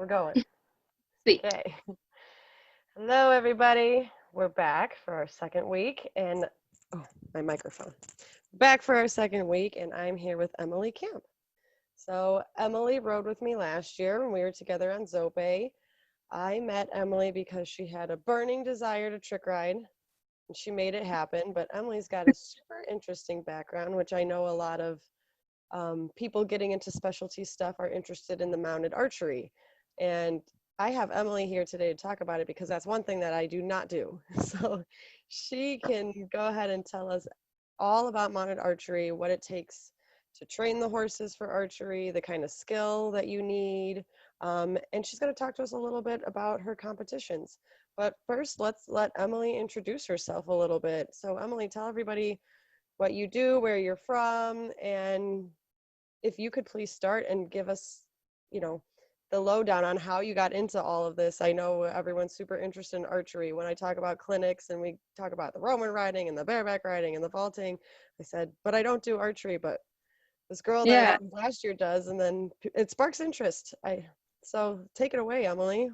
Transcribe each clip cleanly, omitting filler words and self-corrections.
We're going. Sweet. Okay. Hello, everybody. We're back for our second week, and my microphone. Back for our second week, and I'm here with Emily Kamp. So Emily rode with me last year when we were together on Zope. I met Emily because she had a burning desire to trick ride, and she made it happen. But Emily's got a super interesting background, which I know a lot of people getting into specialty stuff are interested in the mounted archery. And I have Emily here today to talk about it because that's one thing that I do not do. So she can go ahead and tell us all about mounted archery, what it takes to train the horses for archery, the kind of skill that you need. And she's going to talk to us a little bit about her competitions. But first, let's let Emily introduce herself a little bit. So Emily, tell everybody what you do, where you're from, and if you could please start and give us, the lowdown on how you got into all of this. I know everyone's super interested in archery. When I talk about clinics and we talk about the Roman riding and the bareback riding and the vaulting, I said, but I don't do archery, but this girl that I Yeah. rode last year does, and then it sparks interest. So take it away, Emily.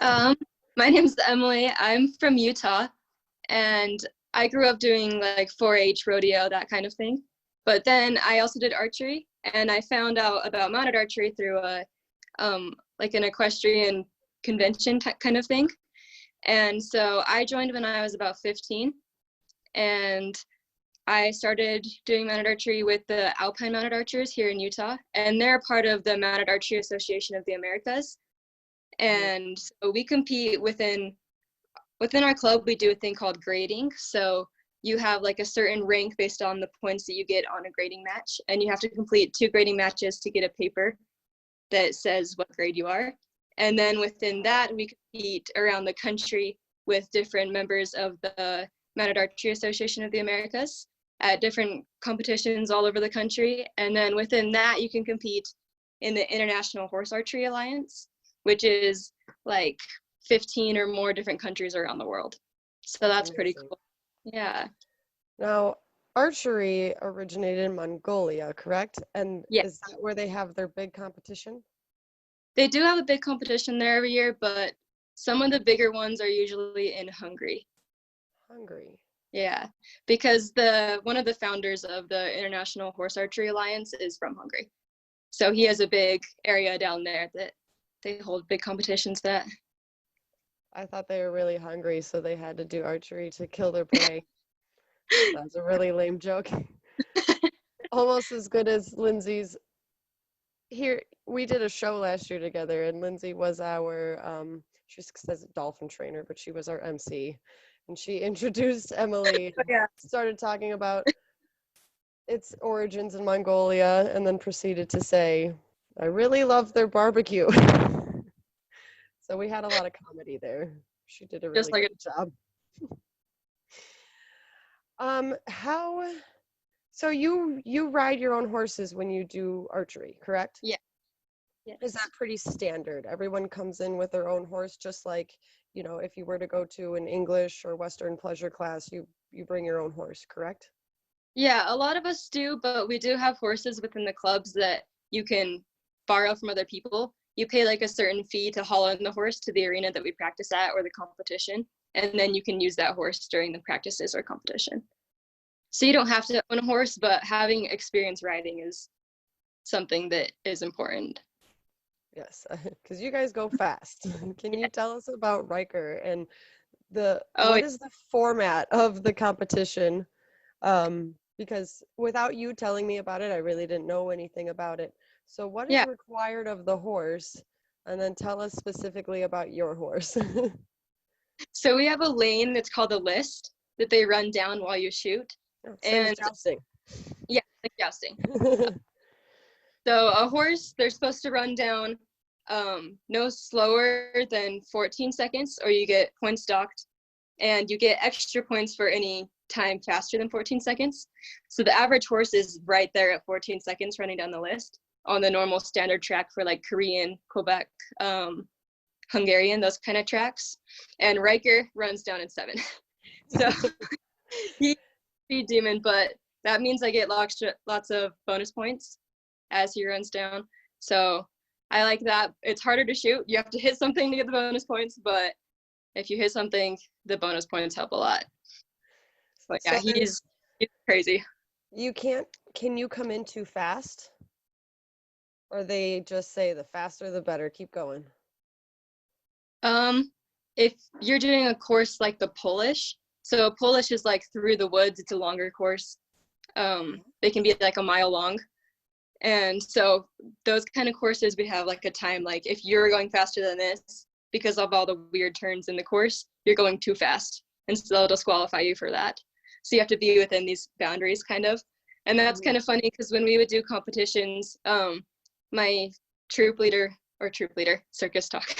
Um, my name's Emily. I'm from Utah, and I grew up doing like 4-H rodeo, that kind of thing. But then I also did archery, and I found out about mounted archery through like an equestrian convention kind of thing. And so I joined when I was about 15, and I started doing mounted archery with the Alpine Mounted Archers here in Utah, and they're part of the Mounted Archery Association of the Americas. And so we compete within our club. We do a thing called grading. So you have like a certain rank based on the points that you get on a grading match, and you have to complete 2 grading matches to get a paper that says what grade you are. And then within that, we compete around the country with different members of the Mounted Archery Association of the Americas at different competitions all over the country. And then within that, you can compete in the International Horse Archery Alliance, which is like 15 or more different countries around the world. So that's pretty Amazing. cool. Yeah. Now, archery originated in Mongolia, correct? And Yeah. is that where they have their big competition? They do have a big competition there every year, but some of the bigger ones are usually in Hungary. Hungary. Yeah, because one of the founders of the International Horse Archery Alliance is from Hungary. So he has a big area down there that they hold big competitions at. I thought they were really hungry, so they had to do archery to kill their prey. That's a really lame joke. Almost as good as Lindsay's. Here, we did a show last year together, and Lindsay was our, she says dolphin trainer, but she was our MC. And she introduced Emily, Oh, yeah. started talking about its origins in Mongolia, and then proceeded to say, I really love their barbecue. So we had a lot of comedy there. She did a Just really like good job. How so you ride your own horses when you do archery, correct? yeah, Is that yes. pretty standard? Everyone comes in with their own horse, just like, if you were to go to an English or Western pleasure class, you bring your own horse, correct? Yeah, a lot of us do, but we do have horses within the clubs that you can borrow from other people. You pay like a certain fee to haul in the horse to the arena that we practice at or the competition, and then you can use that horse during the practices or competition. So you don't have to own a horse, but having experience riding is something that is important. Yes, because you guys go fast. Can you tell us about Riker and Oh, what is the format of the competition? Because without you telling me about it, I really didn't know anything about it. So what is yeah. required of the horse? And then tell us specifically about your horse. So we have a lane that's called a list that they run down while you shoot. Same as And jousting. yeah, like jousting. So a horse, they're supposed to run down no slower than 14 seconds, or you get points docked, and you get extra points for any time faster than 14 seconds. So the average horse is right there at 14 seconds running down the list on the normal standard track for like Korean, Quebec, Hungarian, those kind of tracks. And Riker runs down in 7. So he's a speed demon, but that means I get lots of bonus points as he runs down. So I like that. It's harder to shoot. You have to hit something to get the bonus points, but if you hit something, the bonus points help a lot. But So yeah, he's crazy. can you come in too fast? Or they just say the faster the better, keep going. If you're doing a course like the Polish, so Polish is like through the woods, it's a longer course. They can be like a mile long. And so those kind of courses, we have like a time, like if you're going faster than this, because of all the weird turns in the course, you're going too fast. And so they'll disqualify you for that. So you have to be within these boundaries kind of. And that's kind of funny because when we would do competitions, my troop leader, circus talk,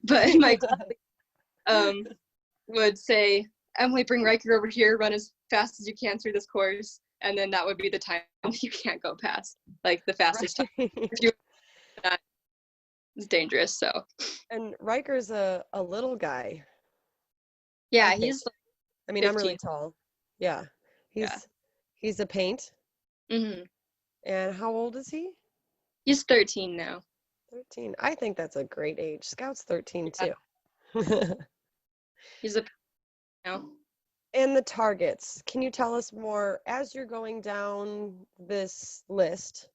but my would say, Emily, bring Riker over here, run as fast as you can through this course. And then that would be the time you can't go past, like the fastest time. If you that is dangerous. So And Riker's a little guy. yeah, I think. he's I mean, 15. I'm really tall. Yeah. Yeah. He's a paint. Hmm. And how old is he? He's 13 now. 13. I think that's a great age. Scout's 13 Yeah. too. He's a now. And the targets. Can you tell us more as you're going down this list?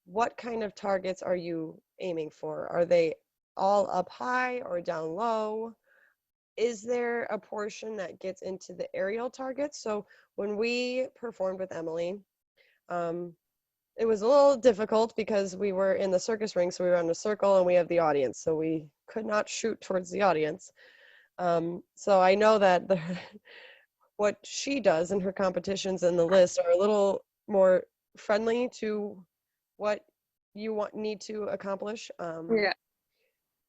What kind of targets are you aiming for? Are they all up high or down low? Is there a portion that gets into the aerial targets? So when we performed with Emily, it was a little difficult because we were in the circus ring, so we were in a circle and we have the audience, so we could not shoot towards the audience. So I know that what she does in her competitions and the list are a little more friendly to what you need to accomplish. Yeah.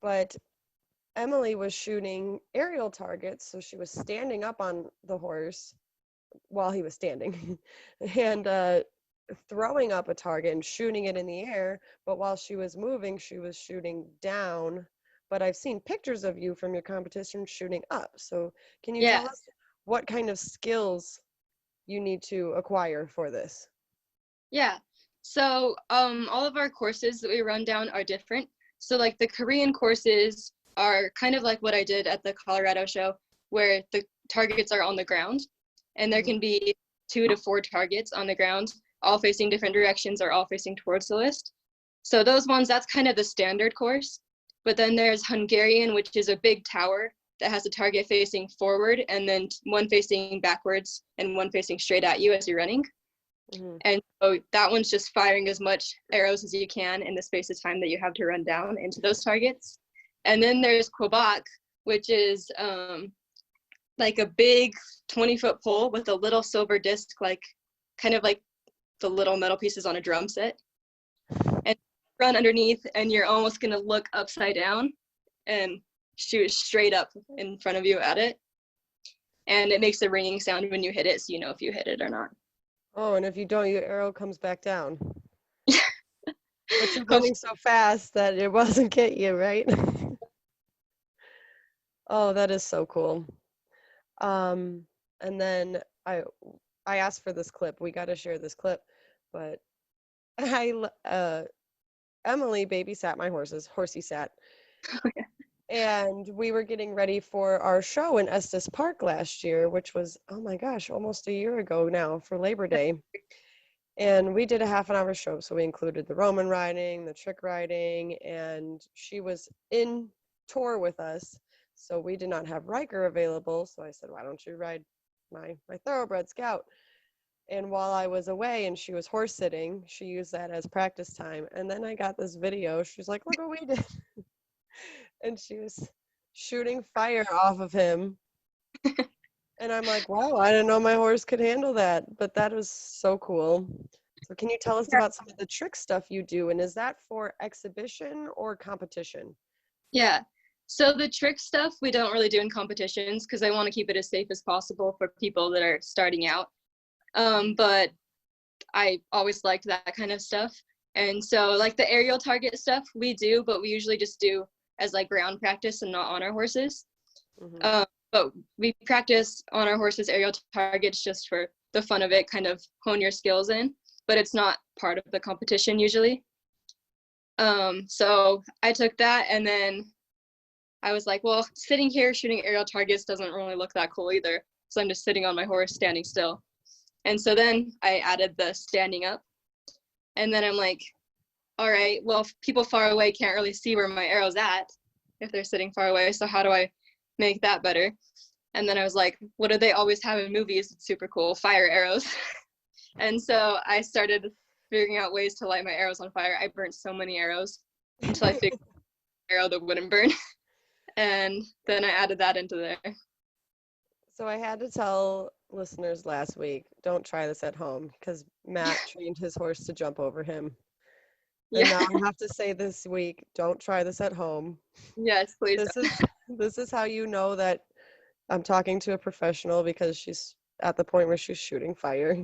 But Emily was shooting aerial targets, so she was standing up on the horse while he was standing and throwing up a target and shooting it in the air. But while she was moving, she was shooting down. But I've seen pictures of you from your competition shooting up. So can you Yeah. tell us what kind of skills you need to acquire for this? Yeah. So all of our courses that we run down are different. So like the Korean courses are kind of like what I did at the Colorado show, where the targets are on the ground, and there can be 2 to 4 targets on the ground, all facing different directions or all facing towards the list. So those ones, that's kind of the standard course. But then there's Hungarian, which is a big tower that has a target facing forward and then one facing backwards and one facing straight at you as you're running. Mm-hmm. And so that one's just firing as much arrows as you can in the space of time that you have to run down into those targets. And then there's Quebec, which is like a big 20-foot pole with a little silver disc, like kind of like the little metal pieces on a drum set. And run underneath, and you're almost going to look upside down and shoot straight up in front of you at it. And it makes a ringing sound when you hit it, so you know if you hit it or not. Oh, and if you don't, your arrow comes back down. But you're running so fast that it wasn't get you, right? Oh, that is so cool. And then I asked for this clip. We got to share this clip, but Emily babysat my horses. Horsey sat. And we were getting ready for our show in Estes Park last year, which was, oh my gosh, almost a year ago now for Labor Day. And we did a half an hour show. So we included the Roman riding, the trick riding, and she was in tour with us. So we did not have Riker available. So I said, why don't you ride my thoroughbred Scout? And while I was away and she was horse sitting, she used that as practice time. And then I got this video. She's like, look what we did. And she was shooting fire off of him. And I'm like, wow, I didn't know my horse could handle that. But that was so cool. So can you tell us about some of the trick stuff you do? And is that for exhibition or competition? Yeah. So the trick stuff we don't really do in competitions because I want to keep it as safe as possible for people that are starting out. But I always liked that kind of stuff. And so like the aerial target stuff we do, but we usually just do as like ground practice and not on our horses. Mm-hmm. But we practice on our horses aerial targets just for the fun of it, kind of hone your skills in, but it's not part of the competition usually. So I took that, and then I was like, well, sitting here shooting aerial targets doesn't really look that cool either. So I'm just sitting on my horse, standing still. And so then I added the standing up. And then I'm like, all right, well, people far away can't really see where my arrow's at if they're sitting far away. So how do I make that better? And then I was like, what do they always have in movies? It's super cool, fire arrows. And so I started figuring out ways to light my arrows on fire. I burnt so many arrows until I figured an arrow that wouldn't burn. And then I added that into there. So I had to tell listeners last week, don't try this at home because Matt trained his horse to jump over him. And Yeah. now I have to say this week, don't try this at home. Yes, please. This is how you know that I'm talking to a professional, because she's at the point where she's shooting fire.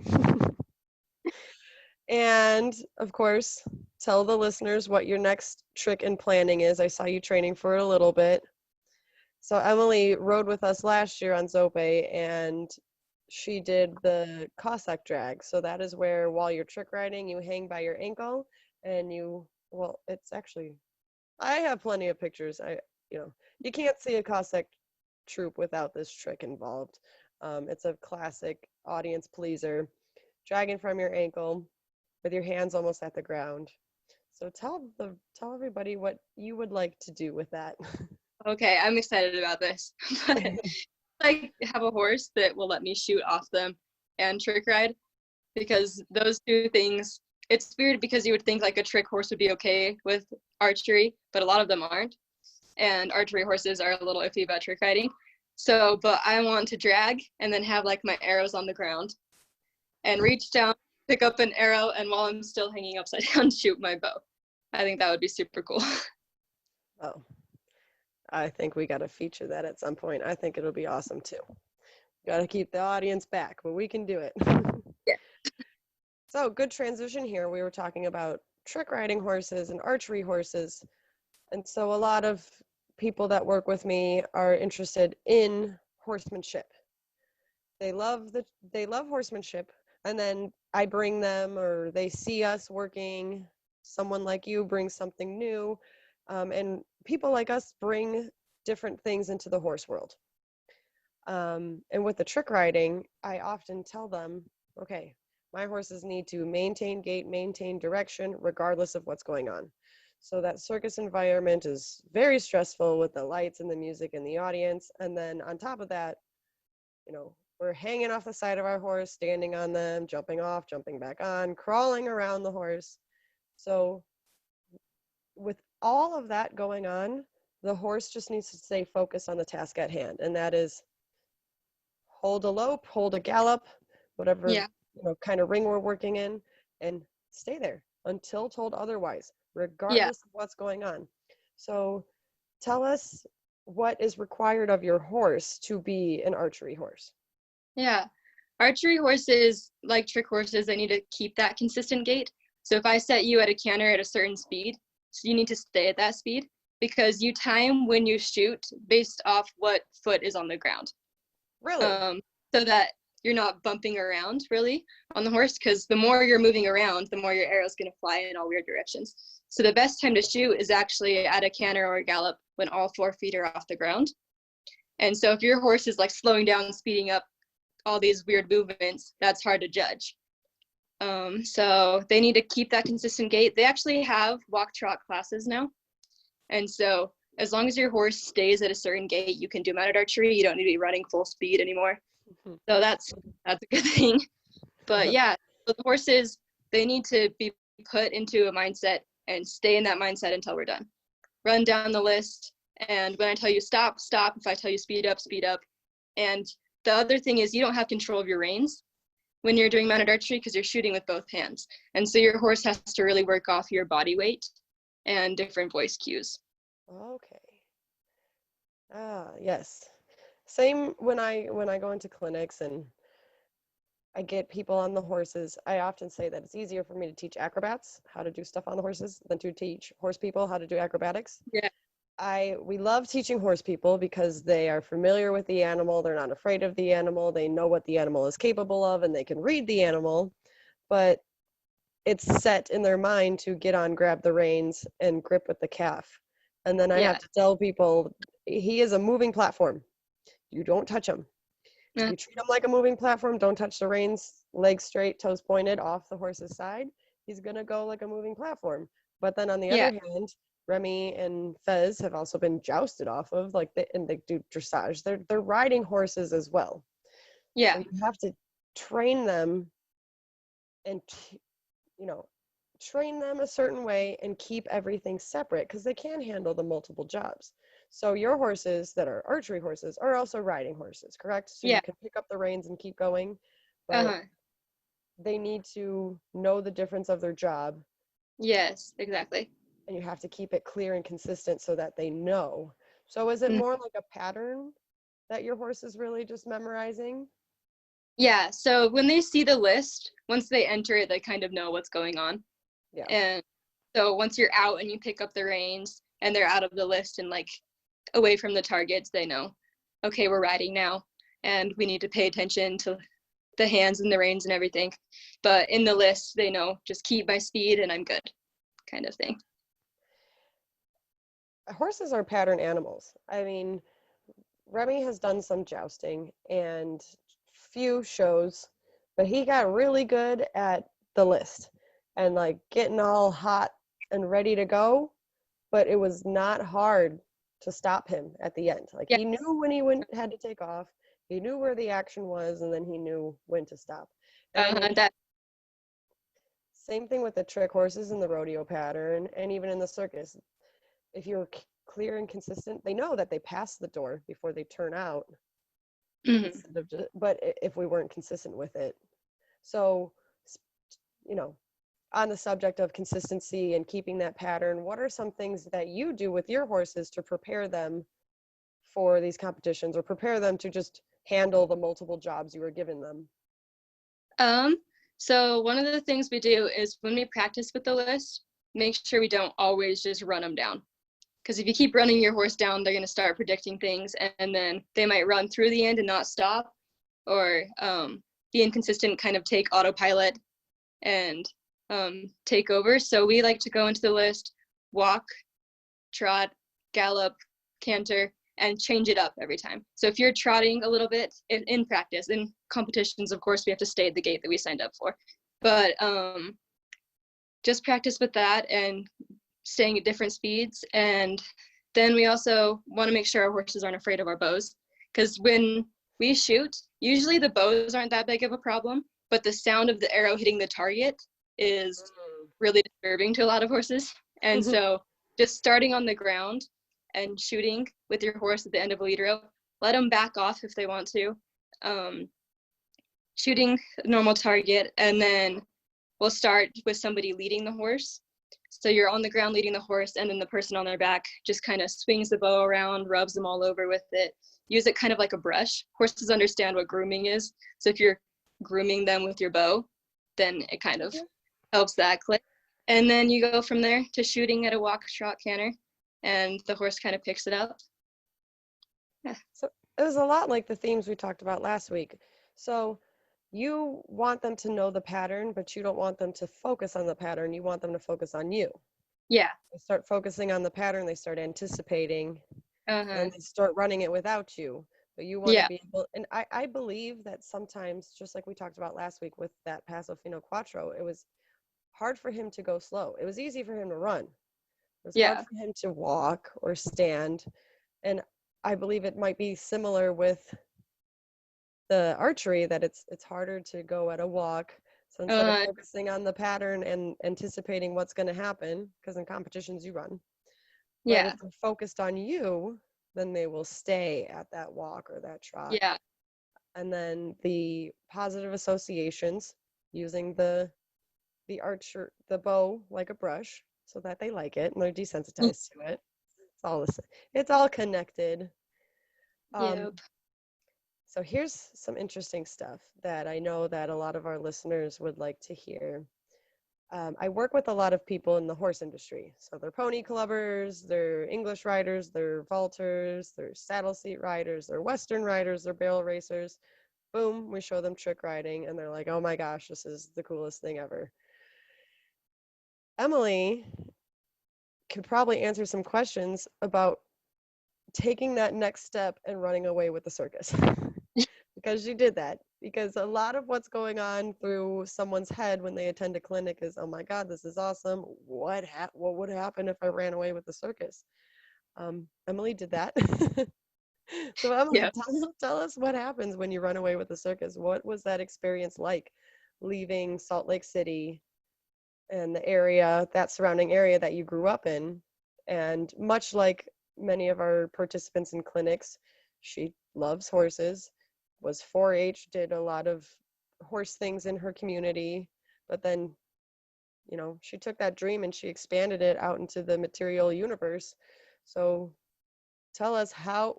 And of course, tell the listeners what your next trick and planning is. I saw you training for a little bit. So Emily rode with us last year on Zope, and she did the Cossack drag. So that is where, while you're trick riding, you hang by your ankle and well, it's actually, I have plenty of pictures. You can't see a Cossack troop without this trick involved. It's a classic audience pleaser, dragging from your ankle with your hands almost at the ground. So tell everybody what you would like to do with that. Okay, I'm excited about this. But I have a horse that will let me shoot off them and trick ride, because those two things, it's weird because you would think like a trick horse would be okay with archery, but a lot of them aren't. And archery horses are a little iffy about trick riding. So, but I want to drag and then have like my arrows on the ground and reach down, pick up an arrow, and while I'm still hanging upside down, shoot my bow. I think that would be super cool. Oh, I think we got to feature that at some point. I think it'll be awesome too. Got to keep the audience back, but we can do it. Yeah. So, good transition here. We were talking about trick riding horses and archery horses. And so a lot of people that work with me are interested in horsemanship. They love horsemanship, and then I bring them, or they see us working, someone like you brings something new, and people like us bring different things into the horse world. And with the trick riding, I often tell them, okay, my horses need to maintain gait, maintain direction, regardless of what's going on. So that circus environment is very stressful with the lights and the music and the audience. And then on top of that, we're hanging off the side of our horse, standing on them, jumping off, jumping back on, crawling around the horse. So with all of that going on, the horse just needs to stay focused on the task at hand. And that is hold a lope, hold a gallop, whatever Yeah. kind of ring we're working in, and stay there until told otherwise, Yeah. regardless of what's going on. So tell us what is required of your horse to be an archery horse. Yeah. Archery horses, like trick horses, they need to keep that consistent gait. So if I set you at a canter at a certain speed, so you need to stay at that speed, because you time when you shoot based off what foot is on the ground. Really? So that you're not bumping around really on the horse, because the more you're moving around, the more your arrow's going to fly in all weird directions. So the best time to shoot is actually at a canter or a gallop when all 4 feet are off the ground. And so if your horse is like slowing down, speeding up, all these weird movements, that's hard to judge. So they need to keep that consistent gait. They actually have walk trot classes now. And so as long as your horse stays at a certain gait, you can do mounted archery. You don't need to be running full speed anymore. So that's a good thing. But yeah, so the horses, they need to be put into a mindset and stay in that mindset until we're done. Run down the list. And when I tell you stop, stop. If I tell you speed up, speed up. And the other thing is you don't have control of your reins when you're doing mounted archery, because you're shooting with both hands. And so your horse has to really work off your body weight and different voice cues. Okay. Yes. Same when I go into clinics and I get people on the horses. I often say that it's easier for me to teach acrobats how to do stuff on the horses than to teach horse people how to do acrobatics. Yeah. We love teaching horse people because they are familiar with the animal. They're not afraid of the animal. They know what the animal is capable of, and they can read the animal. But it's set in their mind to get on, grab the reins, and grip with the calf. And then I Yeah. have to tell people he is a moving platform. You don't touch him. Uh, You treat him like a moving platform. Don't touch the reins, legs straight, toes pointed off the horse's side. He's going to go like a moving platform. But then on the yeah. other hand, Remy and Fez have also been jousted off of, like, and they do dressage. They're riding horses as well. So Yeah. you have to train them and, you know, train them a certain way and keep everything separate because they can handle the multiple jobs. So your horses that are archery horses are also riding horses, correct? So Yeah. you can pick up the reins and keep going, but Uh-huh. they need to know the difference of their job, Yes, exactly. and you have to keep it clear and consistent so that they know. So is it Mm. more like a pattern that your horse is really just memorizing? Yeah, so when they see the list, once they enter it, they kind of know what's going on. Yeah. And so once you're out and you pick up the reins and they're out of the list and like away from the targets, they know, okay, we're riding now and we need to pay attention to the hands and the reins and everything. But in the list, they know just keep my speed and I'm good, kind of thing. Horses are pattern animals. I mean, Remy has done some jousting and few shows, but he got really good at the list and like getting all hot and ready to go. But it was not hard to stop him at the end. Like Yeah, he knew when he went had to take off, he knew where the action was, and then he knew when to stop. And I mean, that same thing with the trick horses in the rodeo pattern, and even in the circus. If you're clear and consistent, they know that they pass the door before they turn out mhm. instead of just, but if we weren't consistent with it. So, you know, on the subject of consistency and keeping that pattern, what are some things that you do with your horses to prepare them for these competitions or prepare them to just handle the multiple jobs you were giving them? Um, so one of the things we do is when we practice with the list, make sure we don't always just run them down. Because if you keep running your horse down, they're going to start predicting things, and then they might run through the end and not stop, or be inconsistent, kind of take autopilot and take over. So we like to go into the list, walk, trot, gallop, canter, and change it up every time. So if you're trotting a little bit in practice, in competitions, of course, we have to stay at the gate that we signed up for. But just practice with that and staying at different speeds. And then we also want to make sure our horses aren't afraid of our bows. Because when we shoot, usually the bows aren't that big of a problem, but the sound of the arrow hitting the target is really disturbing to a lot of horses. And so just starting on the ground and shooting with your horse at the end of a lead rope, let them back off if they want to. Shooting a normal target, and then we'll start with somebody leading the horse. So you're on the ground leading the horse, and then the person on their back just kind of swings the bow around, rubs them all over with it. Use it kind of like a brush. Horses understand what grooming is. So if you're grooming them with your bow, then it kind of helps that click. And then you go from there to shooting at a walk, trot, canter, and the horse kind of picks it up. Yeah. So it was a lot like the themes we talked about last week. So you want them to know the pattern, but you don't want them to focus on the pattern. You want them to focus on you. Yeah. They start focusing on the pattern, they start anticipating, Uh-huh. and they start running it without you. But you want to Yeah. be able, and I believe that sometimes, just like we talked about last week with that Paso Fino Quattro, it was hard for him to go slow. It was easy for him to run. It was hard Yeah. for him to walk or stand. And I believe it might be similar with the archery, that it's harder to go at a walk. So instead of Uh, focusing on the pattern and anticipating what's going to happen, because in competitions you run, but yeah. if they're focused on you, then they will stay at that walk or that trot. Yeah. And then the positive associations, using the bow like a brush so that they like it and they're desensitized to it. It's all the same. It's all connected. Um, Yep. so here's some interesting stuff that I know that a lot of our listeners would like to hear. I work with a lot of people in the horse industry. So they're pony clubbers, they're English riders, they're vaulters, they're saddle seat riders, they're Western riders, they're barrel racers. Boom, we show them trick riding and they're like, oh my gosh, this is the coolest thing ever. Emily could probably answer some questions about taking that next step and running away with the circus. Because she did that. Because a lot of what's going on through someone's head when they attend a clinic is, oh my God, this is awesome. What would happen if I ran away with the circus? Emily did that. So Emily, Yeah. tell us what happens when you run away with the circus. What was that experience like, leaving Salt Lake City and the area, that surrounding area that you grew up in? And much like many of our participants in clinics, she loves horses, was 4-H, did a lot of horse things in her community, but then, she took that dream and she expanded it out into the material universe. So tell us how,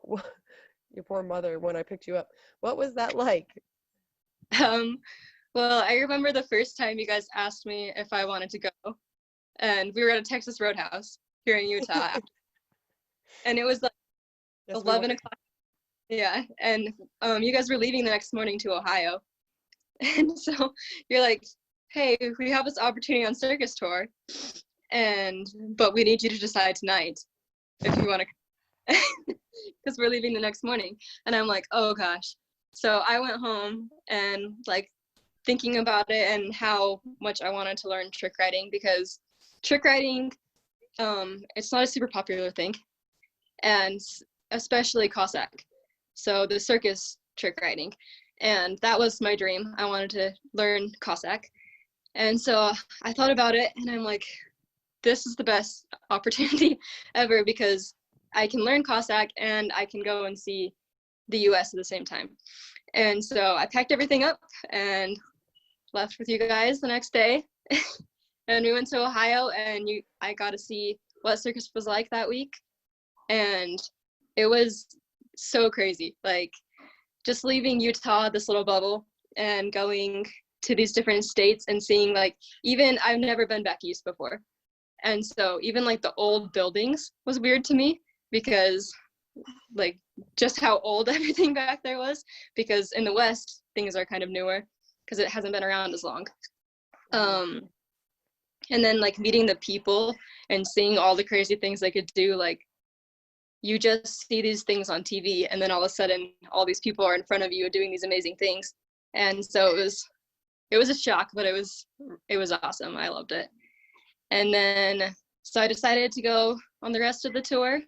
your poor mother, when I picked you up, what was that like? Um, well, I remember the first time you guys asked me if I wanted to go, and we were at a Texas Roadhouse here in Utah, and it was like Yes, we 11 were. o'clock. Yeah, and you guys were leaving the next morning to Ohio, and so you're like, "Hey, we have this opportunity on Circus tour, but we need you to decide tonight if you want to, because we're leaving the next morning." And I'm like, "Oh gosh." So I went home and like thinking about it and how much I wanted to learn trick riding, because trick riding, it's not a super popular thing, and especially Cossack. So the circus trick riding, and that was my dream. I wanted to learn Cossack, and so I thought about it, and I'm like, this is the best opportunity ever, because I can learn Cossack and I can go and see the US at the same time. And so I packed everything up and left with you guys the next day. And we went to Ohio, and I got to see what Circus was like that week. And it was so crazy. Like, just leaving Utah, this little bubble, and going to these different states and seeing, like, even I've never been back east before. And so even like the old buildings was weird to me, because like just how old everything back there was, because in the West things are kind of newer because it hasn't been around as long. And then like meeting the people and seeing all the crazy things they could do, like you just see these things on TV, and then all of a sudden all these people are in front of you doing these amazing things. And so it was a shock, but it was awesome. I loved it. And then so I decided to go on the rest of the tour,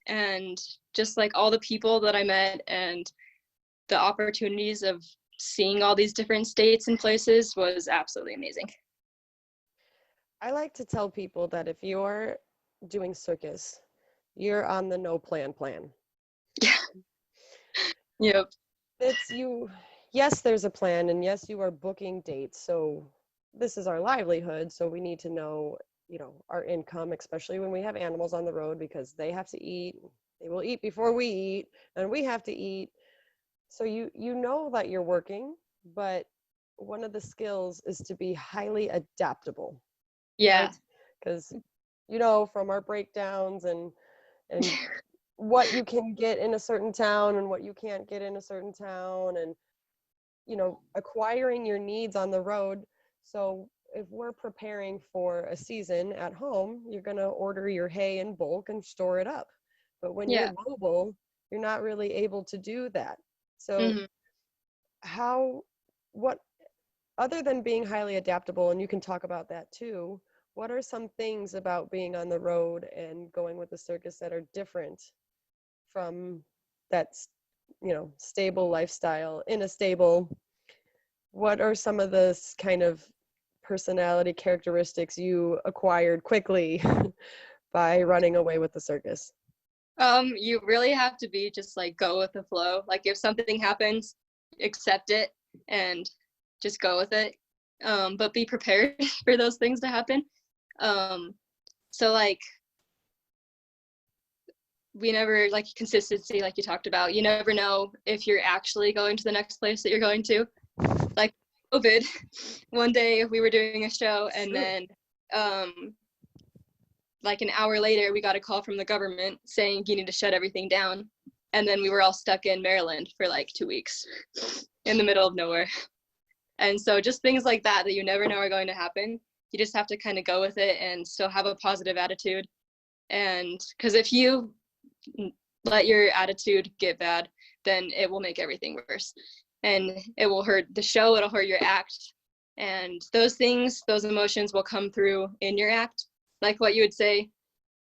and just like all the people that I met and the opportunities of seeing all these different states and places was absolutely amazing. I like to tell people that if you're doing circus, you're on the no plan plan. Yeah. Yep. It's you, yes, there's a plan, and yes, you are booking dates. So this is our livelihood. So we need to know, our income, especially when we have animals on the road, because they have to eat. They will eat before we eat, and we have to eat. So you know that you're working, but one of the skills is to be highly adaptable, Yeah. right? Because from our breakdowns and what you can get in a certain town and what you can't get in a certain town, and acquiring your needs on the road. So if we're preparing for a season at home, you're going to order your hay in bulk and store it up. But when Yeah. you're mobile, you're not really able to do that. So Mm-hmm. what other than being highly adaptable, and you can talk about that too, what are some things about being on the road and going with the circus that are different from that stable lifestyle in a stable? What are some of the kind of personality characteristics you acquired quickly by running away with the circus? You really have to be just like go with the flow. Like if something happens, accept it and just go with it. But be prepared for those things to happen. So like we never, like, consistency, like you talked about, you never know if you're actually going to the next place that you're going to. Like COVID, one day we were doing a show, and then like an hour later we got a call from the government saying you need to shut everything down, and then we were all stuck in Maryland for like 2 weeks in the middle of nowhere. And so just things like that you never know are going to happen. you just have to kind of go with it and still have a positive attitude. And because if you let your attitude get bad, then it will make everything worse. And it will hurt the show, it'll hurt your act. And those things, those emotions will come through in your act. Like what you would say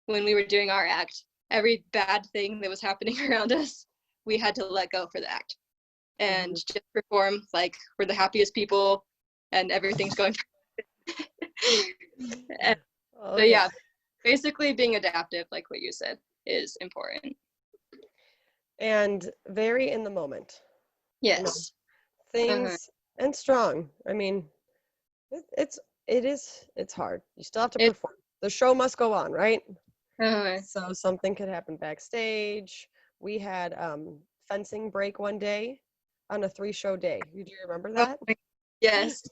when we were doing our act, every bad thing that was happening around us, we had to let go for the act and just perform like we're the happiest people and everything's going. And so yeah, basically being adaptive, like what you said, is important. And very in the moment. Yes. Things and strong. I mean, it's hard. You still have to perform. The show must go on, right? So something could happen backstage. We had fencing break one day on a 3-show day. Do you remember that? Yes.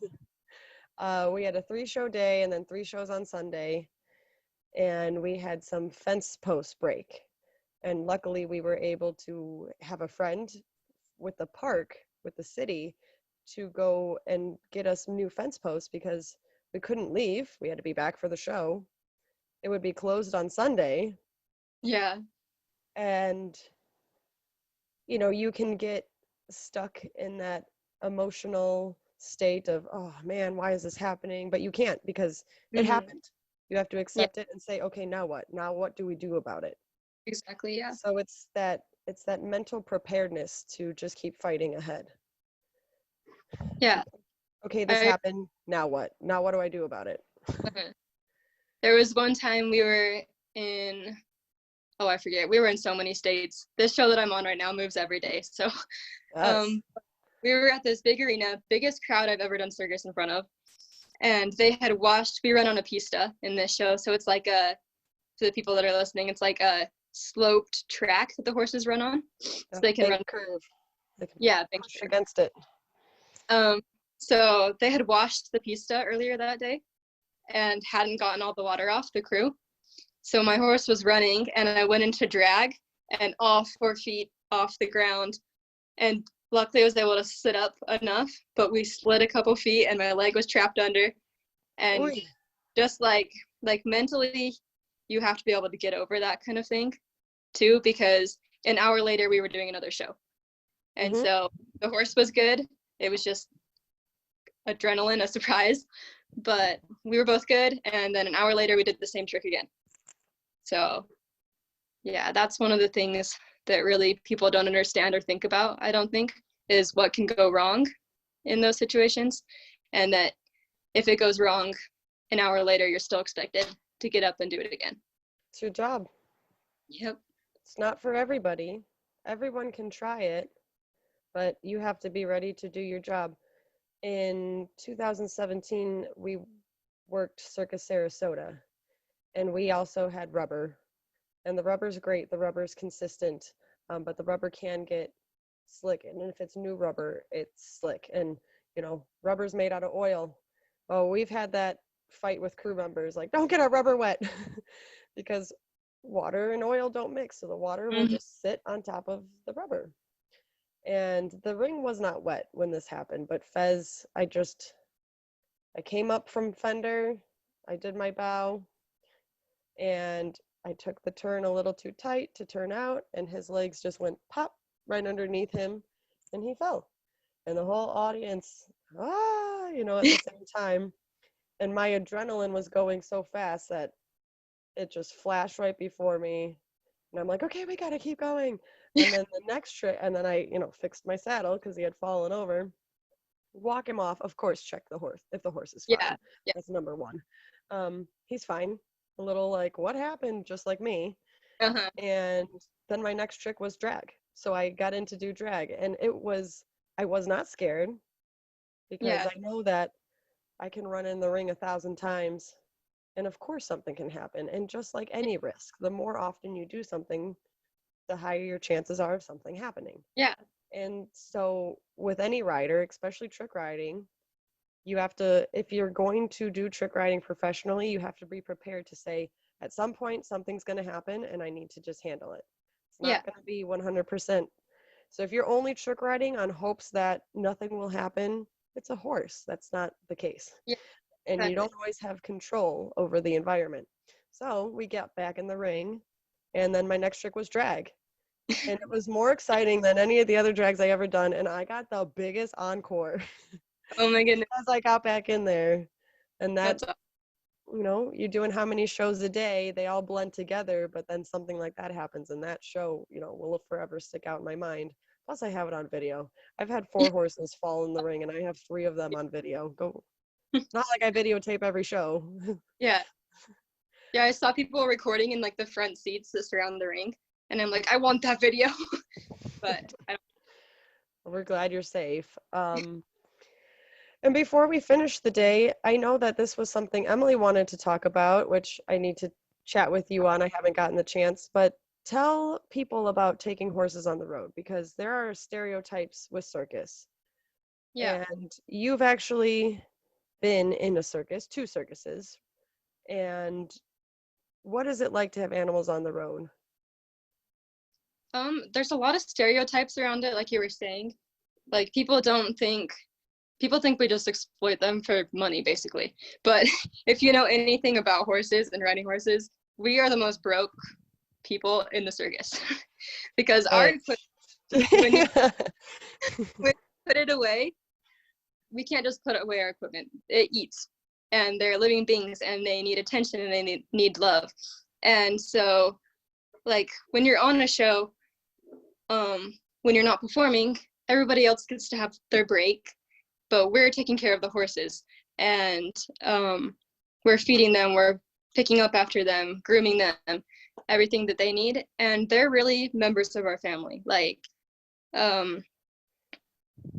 We had a 3-show day and then 3 shows on Sunday, and we had some fence post break. And luckily we were able to have a friend with the park, with the city, to go and get us new fence posts because we couldn't leave. We had to be back for the show. It would be closed on Sunday. Yeah. And, you know, you can get stuck in that emotional state of, oh man, why is this happening? But you can't because it happened. You have to accept it and say, okay, now what? Now what do we do about it? Exactly, yeah. So it's that mental preparedness to just keep fighting ahead. Yeah. Okay, this happened. Now what? Now what do I do about it? There was one time we were in, I forget. We were in so many states. This show that I'm on right now moves every day. So we were at this big arena, biggest crowd I've ever done circus in front of. And they had washed, we run on a pista in this show. So it's like to the people that are listening, it's like a sloped track that the horses run on. So they can run curve. Yeah, push against it. So they had washed the pista earlier that day and hadn't gotten all the water off the crew. So my horse was running and I went into drag and all 4 feet off the ground. And luckily I was able to sit up enough, but we slid a couple feet and my leg was trapped under. And just like mentally, you have to be able to get over that kind of thing too, because an hour later we were doing another show. And so the horse was good. It was just adrenaline, a surprise, but we were both good. And then an hour later we did the same trick again. So yeah, that's one of the things that really people don't understand or think about, I don't think, is what can go wrong in those situations. And that if it goes wrong an hour later, you're still expected to get up and do it again. It's your job. Yep. It's not for everybody. Everyone can try it, but you have to be ready to do your job. In 2017, we worked Circus Sarasota, and we also had rubber. And the rubber's great. The rubber's consistent, but the rubber can get slick. And if it's new rubber, it's slick. And, you know, rubber's made out of oil. Oh, we've had that fight with crew members, like, don't get our rubber wet, because water and oil don't mix. So the water will just sit on top of the rubber. And the ring was not wet when this happened, but Fez, I came up from fender, I did my bow, and I took the turn a little too tight to turn out, and his legs just went pop right underneath him, and he fell. And the whole audience, you know, at the same time. And my adrenaline was going so fast that it just flashed right before me. And I'm like, okay, we gotta keep going. And then the next trick, and then I, you know, fixed my saddle because he had fallen over. Walk him off. Of course, check the horse if the horse is fine. Yeah. That's number one. He's fine. A little like, what happened? Just like me. And then my next trick was drag. So I got in to do drag, and I was not scared because I know that I can run in the ring 1,000 times, and of course something can happen. And just like any risk, the more often you do something, the higher your chances are of something happening. Yeah. And so with any rider, especially trick riding, you have to, if you're going to do trick riding professionally, you have to be prepared to say, at some point, something's going to happen and I need to just handle it. It's not going to be 100%. So if you're only trick riding on hopes that nothing will happen, it's a horse. That's not the case. Yeah. and you Exactly. don't always have control over the environment. So we got back in the ring, and then my next trick was drag. And it was more exciting than any of the other drags I ever done, and I got the biggest encore Oh my goodness. as I got back in there. And that, That's awesome. you're doing how many shows a day, they all blend together, but then something like that happens, and that show, will forever stick out in my mind. Plus, I have it on video. I've had 4 horses fall in the ring, and I have 3 of them on video. Go. It's not like I videotape every show. Yeah. Yeah, I saw people recording in like the front seats that surround the ring, and I'm like, I want that video. But I don't. We're glad you're safe. And before we finish the day, I know that this was something Emily wanted to talk about, which I need to chat with you on. I haven't gotten the chance, but tell people about taking horses on the road, because there are stereotypes with circus. Yeah. And you've actually been in a circus, 2 circuses. And what is it like to have animals on the road? There's a lot of stereotypes around it, like you were saying. Like people think we just exploit them for money, basically. But if you know anything about horses and riding horses, we are the most broke people in the circus because our Hey. equipment, when you when you put it away, we can't just put away our equipment. It eats, and they're living beings, and they need attention, and they need love. And so, like when you're on a show, when you're not performing, everybody else gets to have their break, but we're taking care of the horses, and we're feeding them, we're picking up after them, grooming them, everything that they need, and they're really members of our family. Like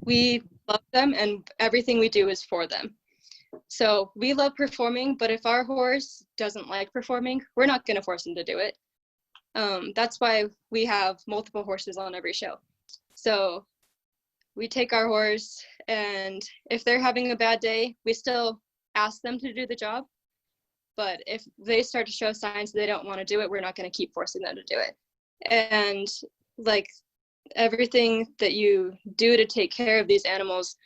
we love them, and everything we do is for them. So we love performing, but if our horse doesn't like performing, we're not going to force him to do it. That's why we have multiple horses on every show. So we take our horse, and if they're having a bad day, we still ask them to do the job. But if they start to show signs they don't want to do it, we're not going to keep forcing them to do it. And like everything that you do to take care of these animals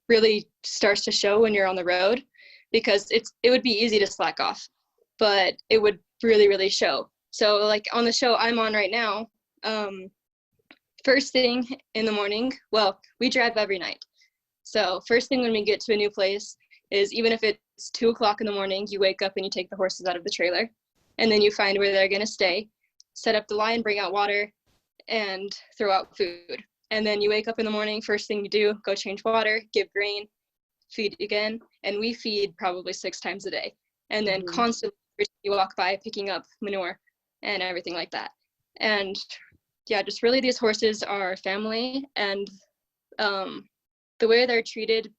really starts to show when you're on the road, because it would be easy to slack off, but it would really show. So like on the show I'm on right now, first thing in the morning, well, we drive every night. So first thing when we get to a new place is, even if it's 2 o'clock in the morning, you wake up and you take the horses out of the trailer, and then you find where they're going to stay, set up the line, bring out water, and throw out food. And then you wake up in the morning, first thing you do, go change water, give grain, feed again. And we feed probably 6 times a day. And then Mhm. constantly you walk by picking up manure and everything like that. And yeah, just really these horses are family, and the way they're treated,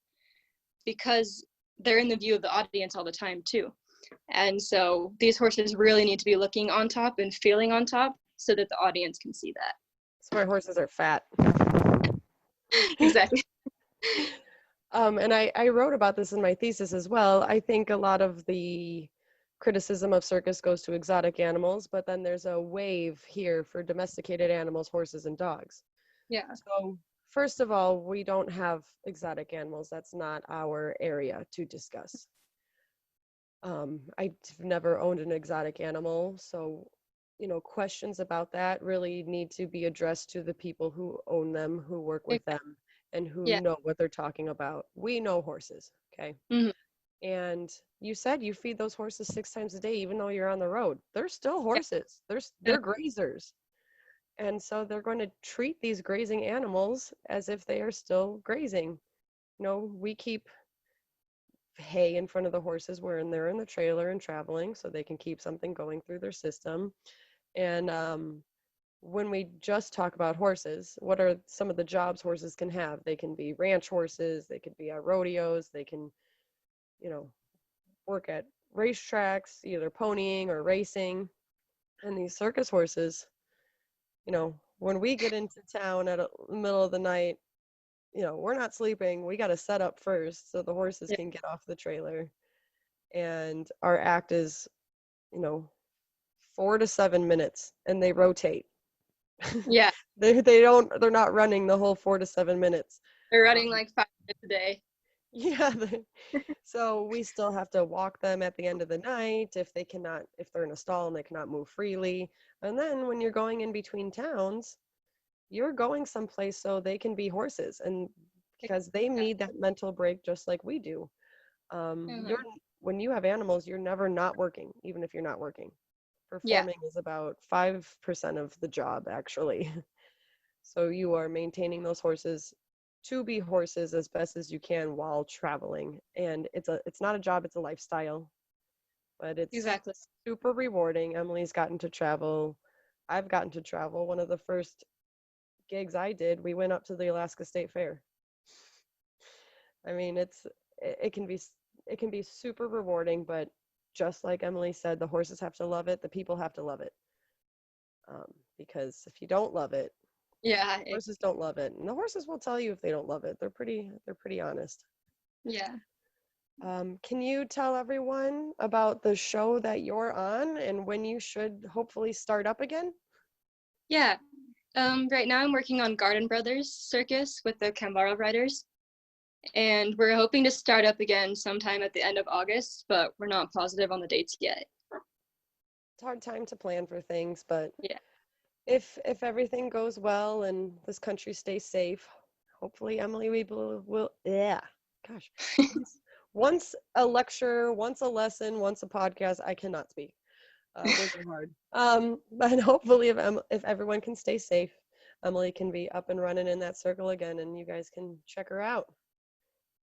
because they're in the view of the audience all the time too. And so these horses really need to be looking on top and feeling on top so that the audience can see that. That's why horses are fat. Exactly. And I wrote about this in my thesis as well. I think a lot of the criticism of circus goes to exotic animals, but then there's a wave here for domesticated animals, horses and dogs. Yeah. So first of all, we don't have exotic animals. That's not our area to discuss. I've never owned an exotic animal, so questions about that really need to be addressed to the people who own them, who work with them, and who Yeah. know what they're talking about. We know horses, okay? Mm-hmm. And you said you feed those horses 6 times a day, even though you're on the road. They're still horses. They're grazers. And so they're going to treat these grazing animals as if they are still grazing. We keep hay in front of the horses when they're in the trailer and traveling, so they can keep something going through their system. And when we just talk about horses, what are some of the jobs horses can have? They can be ranch horses, they could be at rodeos, they can, work at racetracks, either ponying or racing. And these circus horses, when we get into town at the middle of the night, we're not sleeping. We got to set up first so the horses Yeah. can get off the trailer. And our act is, 4 to 7 minutes, and they rotate. Yeah. They're not running the whole 4 to 7 minutes. They're running Um, like 5 minutes a day. Yeah. So we still have to walk them at the end of the night if they're in a stall and they cannot move freely. And then when you're going in between towns, you're going someplace so they can be horses and because they need that mental break just like we do. You're Uh-huh. when you have animals, you're never not working, even if you're not working. Yeah, Performing is about 5% of the job, actually. So you are maintaining those horses to be horses as best as you can while traveling. And it's not a job, it's a lifestyle, but it's exactly. super rewarding. Emily's gotten to travel. I've gotten to travel. One of the first gigs I did, we went up to the Alaska State Fair. I mean, it can be it can be super rewarding, but just like Emily said, the horses have to love it, the people have to love it. Because if you don't love it, Yeah, horses don't love it, and the horses will tell you if they don't love it. They're pretty honest. yeah. Can you tell everyone about the show that you're on and when you should hopefully start up again? Yeah. Right now I'm working on Garden Brothers Circus with the Kambaro Riders, and we're hoping to start up again sometime at the end of August, but we're not positive on the dates yet. It's a hard time to plan for things, but Yeah. if everything goes well and this country stays safe, hopefully Emily will yeah. Gosh. Once, once a lecture, once a lesson, once a podcast, I cannot speak. Words are hard. But hopefully if everyone can stay safe, Emily can be up and running in that circle again and you guys can check her out.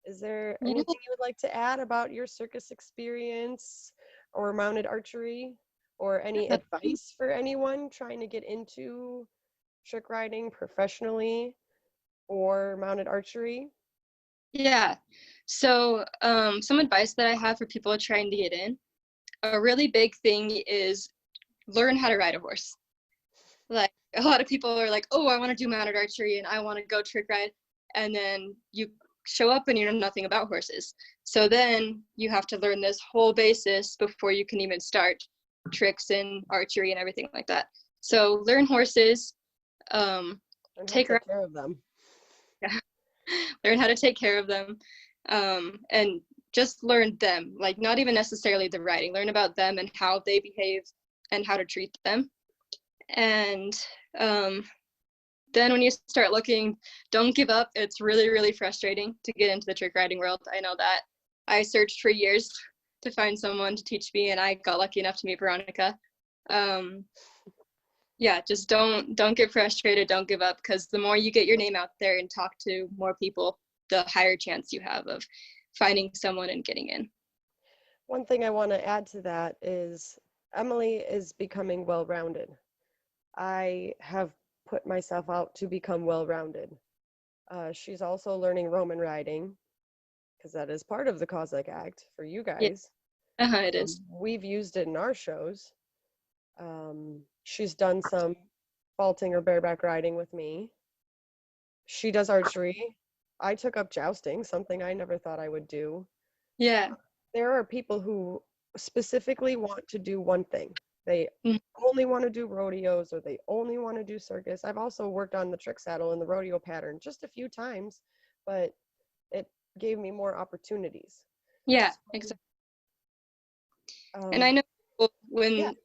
Is there Yeah. anything you would like to add about your circus experience or mounted archery or any advice for anyone trying to get into trick riding professionally or mounted archery? Yeah. So, some advice that I have for people trying to get in, a really big thing is learn how to ride a horse. Like a lot of people are like, "Oh, I want to do mounted archery and I want to go trick ride," and then you show up and you know nothing about horses. So then you have to learn this whole basis before you can even start tricks and archery and everything like that. So learn horses, um, And how to take around, take care of them. learn how to take care of them, and just learn them. Like not even necessarily the riding. Learn about them and how they behave and how to treat them. And um, then when you start looking, don't give up. It's really, really frustrating to get into the trick riding world. I know that. I searched for years to find someone to teach me, and I got lucky enough to meet Veronica. Um, yeah, just don't get frustrated. Don't give up, because the more you get your name out there and talk to more people, the higher chance you have of finding someone and getting in. One thing I want to add to that is Emily is becoming well-rounded. I have put myself out to become well-rounded. She's also learning Roman riding because that is part of the Cossack Act for you Yeah, guys. it is. We've used it in our shows. She's done some vaulting or bareback riding with me. She does archery. I took up jousting, something I never thought I would do. Yeah. There are people who specifically want to do one thing. They Mm. only want to do rodeos or they only want to do circus. I've also worked on the trick saddle and the rodeo pattern just a few times, but it gave me more opportunities. Yeah, So, exactly. And I um, know people, yeah, when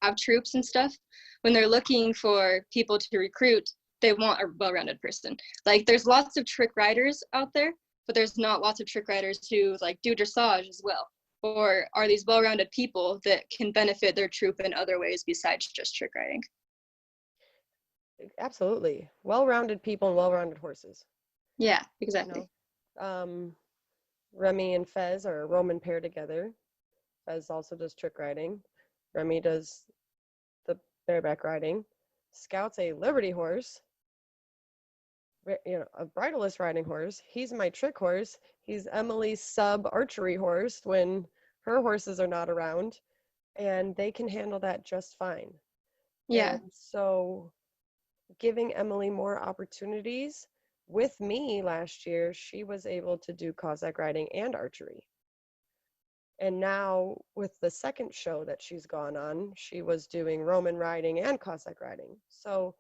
have troops and stuff, when they're looking for people to recruit, they want a well-rounded person. Like there's lots of trick riders out there, but there's not lots of trick riders who like do dressage as well, or are these well-rounded people that can benefit their troop in other ways besides just trick riding. absolutely. Well-rounded people and well-rounded horses. Yeah, You exactly. know, Remy and Fez are a Roman pair together. Fez also does trick riding. Remy does the bareback riding. Scout's a Liberty horse, a bridleless riding horse. He's my trick horse. He's Emily's sub archery horse when her horses are not around, and they can handle that just fine. Yeah. And so, giving Emily more opportunities with me last year, she was able to do Cossack riding and archery. And now, with the second show that she's gone on, she was doing Roman riding and Cossack riding. So,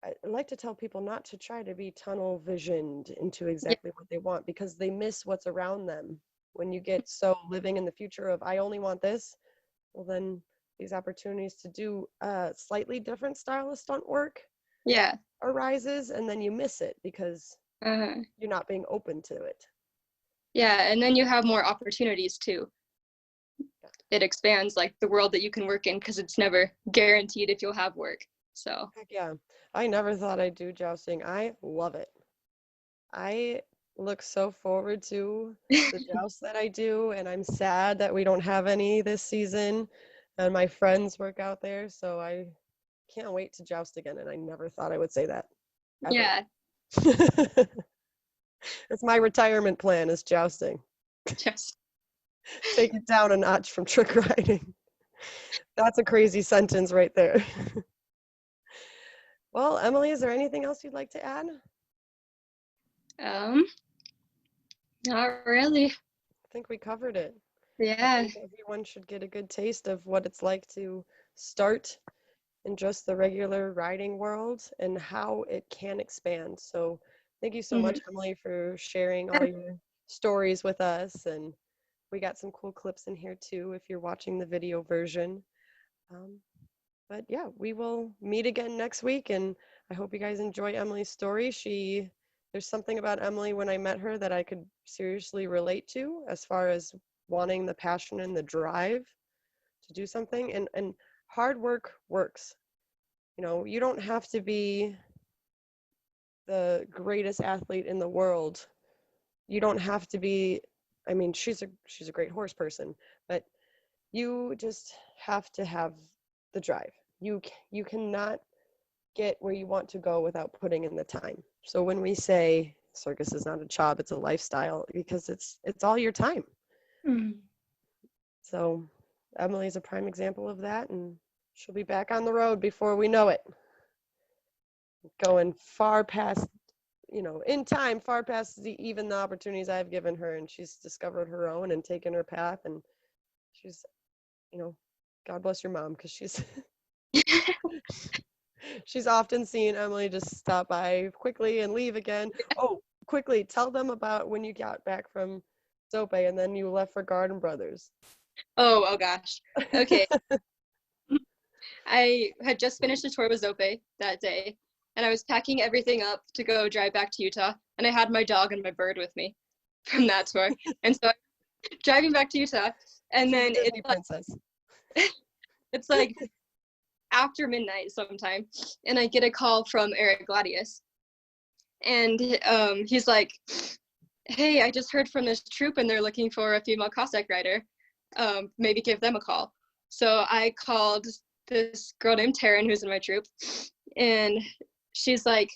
I like to tell people not to try to be tunnel visioned into Yeah. exactly what they want, because they miss what's around them. When you get so living in the future of, I only want this, well, then these opportunities to do a slightly different style of stunt work Yeah. arises, and then you miss it because Uh, you're not being open to it. yeah. And then you have more opportunities too. It expands like the world that you can work in because it's never guaranteed if you'll have work. So, Heck yeah. I never thought I'd do jousting. I love it. I look so forward to the jousts that I do, and I'm sad that we don't have any this season. And my friends work out there, so I can't wait to joust again. And I never thought I would say that ever. yeah. It's my retirement plan is jousting. Just, Take it down a notch from trick riding. That's a crazy sentence right there. Well, Emily, is there anything else you'd like to add? um, not really. I think we covered it. I Yeah. think everyone should get a good taste of what it's like to start in just the regular riding world and how it can expand. So thank you so Hmm. much, Emily, for sharing all your stories with us. And we got some cool clips in here too if you're watching the video version. Um, but yeah, we will meet again next week, and I hope you guys enjoy Emily's story. There's something about Emily when I met her that I could seriously relate to, as far as wanting the passion and the drive to do something. And hard work works. You know, you don't have to be the greatest athlete in the world. You don't have to be, I mean, she's a great horse person, but you just have to have the drive. You cannot get where you want to go without putting in the time. So when we say circus is not a job, it's a lifestyle, because it's all your time. Mm. So Emily's a prime example of that, and she'll be back on the road before we know it. Going far past, in time, far past even the opportunities I've given her, and she's discovered her own and taken her path, and she's, God bless your mom, because she's often seen Emily just stop by quickly and leave again. Oh, quickly, tell them about when you got back from Zope and then you left for Garden Brothers. Oh gosh. Okay. I had just finished a tour with Zope that day, and I was packing everything up to go drive back to Utah, and I had my dog and my bird with me from that tour. And so I'm driving back to Utah, and She's a then Disney princess. it's like after midnight sometime, and I get a call from Eric Gladius, and he's like, "Hey, I just heard from this troop, and they're looking for a female Cossack rider. Maybe give them a call." So I called this girl named Taryn, who's in my troop, and she's like,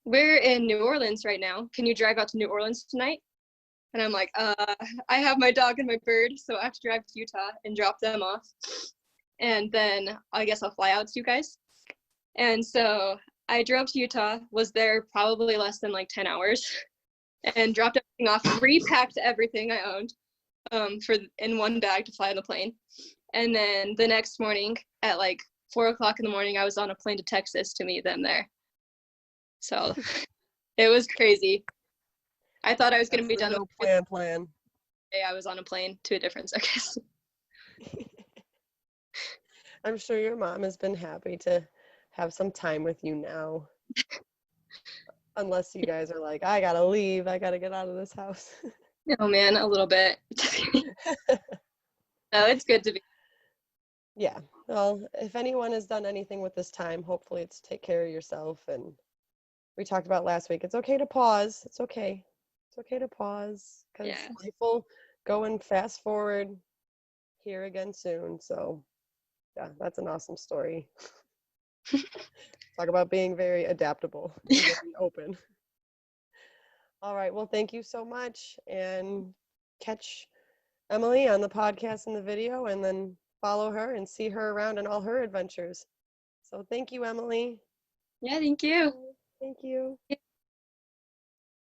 "We're in New Orleans right now. Can you drive out to New Orleans tonight?" And I'm like, I have my dog and my bird, so I have to drive to Utah and drop them off. And then I guess I'll fly out to you guys. And so I drove to Utah, was there probably less than like 10 hours, and dropped everything off, repacked everything I owned in one bag to fly on the plane. And then the next morning at like 4 o'clock in the morning, I was on a plane to Texas to meet them there. So it was crazy. I thought I was going to be done No with plan. day. I was on a plane to a different circus. I'm sure your mom has been happy to have some time with you now. Unless you guys are like, I gotta leave, I gotta get out of this house. Oh man, a little bit. No, it's good to be. Yeah. Well, if anyone has done anything with this time, hopefully it's take care of yourself. And we talked about last week, it's okay to pause. It's okay. It's okay to pause, because Yeah. life will go and fast forward here again soon. So yeah, that's an awesome story. Talk about being very adaptable and getting open. All right. Well, thank you so much. And catch Emily on the podcast and the video, and then follow her and see her around in all her adventures. So thank you, Emily. Yeah, thank you. Thank you.